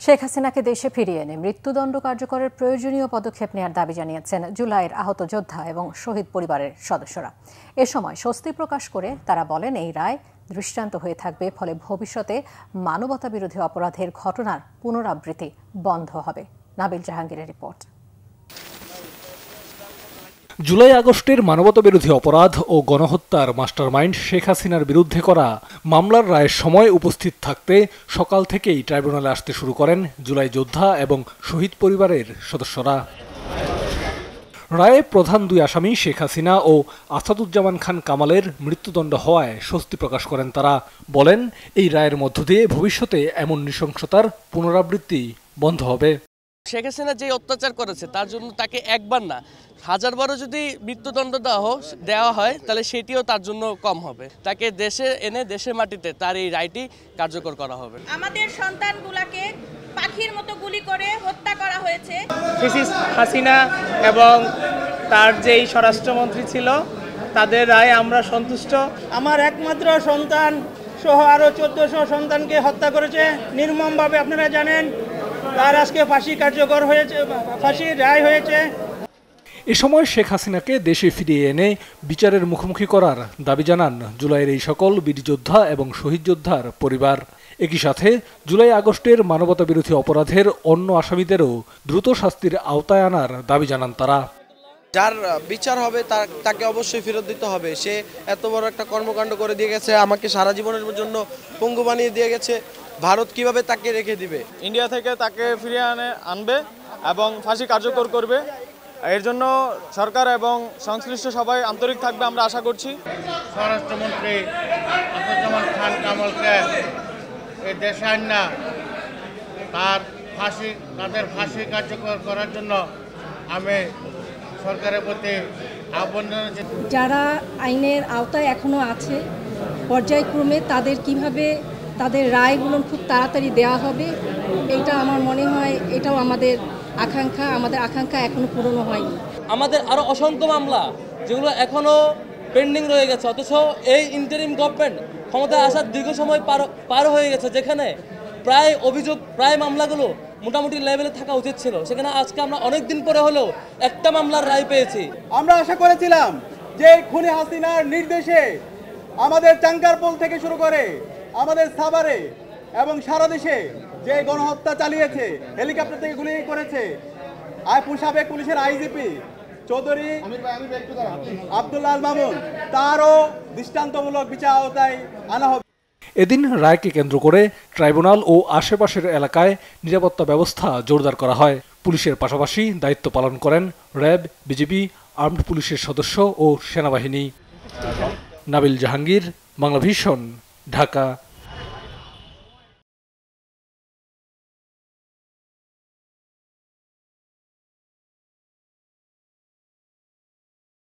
শেখ হাসিনাকে দেশে ফিরিয়ে এনে মৃত্যুদণ্ড কার্যকরের প্রয়োজনীয় পদক্ষেপ নেওয়ার দাবি জানিয়েছেন জুলাইয়ের আহত যোদ্ধা এবং শহীদ পরিবারের সদস্যরা। এ সময় স্বস্তি প্রকাশ করে তারা বলেন, এই রায় দৃষ্টান্ত হয়ে থাকবে, ফলে ভবিষ্যতে মানবতাবিরোধী অপরাধের ঘটনার পুনরাবৃত্তি বন্ধ হবে। নাবিল জাহাঙ্গীরের রিপোর্ট। জুলাই আগস্টের মানবতাবিরোধী অপরাধ ও গণহত্যার মাস্টারমাইন্ড শেখ হাসিনার বিরুদ্ধে করা মামলার রায়ের সময় উপস্থিত থাকতে সকাল থেকেই ট্রাইব্যুনালে আসতে শুরু করেন জুলাই যোদ্ধা এবং শহীদ পরিবারের সদস্যরা। রায়ে প্রধান দুই আসামি শেখ হাসিনা ও আসাদুজ্জামান খান কামালের মৃত্যুদণ্ড হওয়ায় স্বস্তি প্রকাশ করেন তারা। বলেন, এই রায়ের মধ্য দিয়ে ভবিষ্যতে এমন নৃশংসতার পুনরাবৃত্তি বন্ধ হবে। শেখ হাসিনা যে অত্যাচার করেছে তার জন্য তাকে একবার না হাজারবারও যদি মৃত্যুদণ্ড দেওয়া হয় তাহলে সেটিও তার জন্য কম হবে। তাকে দেশে এনে দেশের মাটিতে তার এই রায়টি কার্যকর করা হবে। আমাদের সন্তানগুলোকে পাখির মতো গুলি করে হত্যা করা হয়েছে। হাসিনা এবং তার যেই স্বরাষ্ট্রমন্ত্রী ছিল তাদের রায়ে আমরা সন্তুষ্ট। আমার একমাত্র সন্তান সহ আরও 1400 সন্তানকে হত্যা করেছে নির্মমভাবে, আপনারা জানেন। তার আজকে ফাঁসি কার্যকর হয়েছে, ফাঁসির রায় হয়েছে। এ সময় শেখ হাসিনাকে দেশে ফিরিয়ে এনে বিচারের মুখোমুখি করার দাবি জানান জুলাইয়ের এই সকল বীর যোদ্ধা এবং শহীদ যোদ্ধার পরিবার। একই সাথে জুলাই আগস্টের মানবতাবিরোধী অপরাধের অন্য আসামিদেরও দ্রুত শাস্তির আওতায় আনার দাবি জানান তারা। যার বিচার হবে তাকে অবশ্যই ফেরত দিতে হবে। সে এত বড় একটা কর্মকাণ্ড করে দিয়ে গেছে, আমাকে সারা জীবনের জন্য পঙ্গু বানিয়ে দিয়ে গেছে। ভারত কিভাবে তাকে রেখে দিবে? ইন্ডিয়া থেকে তাকে ফিরিয়ে আনবে এবং ফাঁসি কার্যকর করবে। এর জন্য সরকার এবং সংশ্লিষ্ট সবাই আন্তরিক থাকবে, আমরা আশা করছি। স্বরাষ্ট্রমন্ত্রী আসাদুজ্জামান খান কামালকে এই দেশে আনা তাদের ফাঁসি কার্যকর করার জন্য আমি সরকারের প্রতি আহ্বান জানাচ্ছি। যারা আইনের আওতায় এখনো আছে, পর্যায়ক্রমে তাদের কিভাবে তাদের রায়গুলো খুব তাড়াতাড়ি দেওয়া হবে, এইটা আমার মনে হয় এটাও আমাদের আকাঙ্ক্ষা এখনো পূরণ হয়নি। আমাদের আরো অসংখ্য মামলা যেগুলো এখনো পেন্ডিং রয়ে গেছে, অথচ এই ইন্টারিম গভর্নমেন্ট ক্ষমতায় আসার দীর্ঘ সময় পার হয়ে গেছে, যেখানে প্রায় মামলাগুলো মোটামুটি লেভেলে থাকা উচিত ছিল, সেখানে আজকে আমরা অনেক দিন পরে হলেও একটা মামলার রায় পেয়েছি। আমরা আশা করেছিলাম যে খুনি হাসিনার নির্দেশে আমাদের চাঙ্কারপোল থেকে শুরু করে আমাদের সাভারে এবং সারা দেশে যে গণহত্যা চালিয়েছে, হেলিকপ্টার থেকে গুলি করেছে, সাবেক পুলিশের আইজিপি চৌধুরী আব্দুল্লাহ আল মামুন, তারও দৃষ্টান্তমূলক বিচার আওতায় আনা হবে। এদিন রায়কে কেন্দ্র করে ট্রাইব্যুনাল ও আশেপাশের এলাকায় নিরাপত্তা ব্যবস্থা জোরদার করা হয়। পুলিশের পাশাপাশি দায়িত্ব পালন করেন র্যাব, বিজিবি, আর্মড পুলিশের সদস্য ও সেনাবাহিনী। নাবিল জাহাঙ্গীর, বাংলা ভিশন, ঢাকা।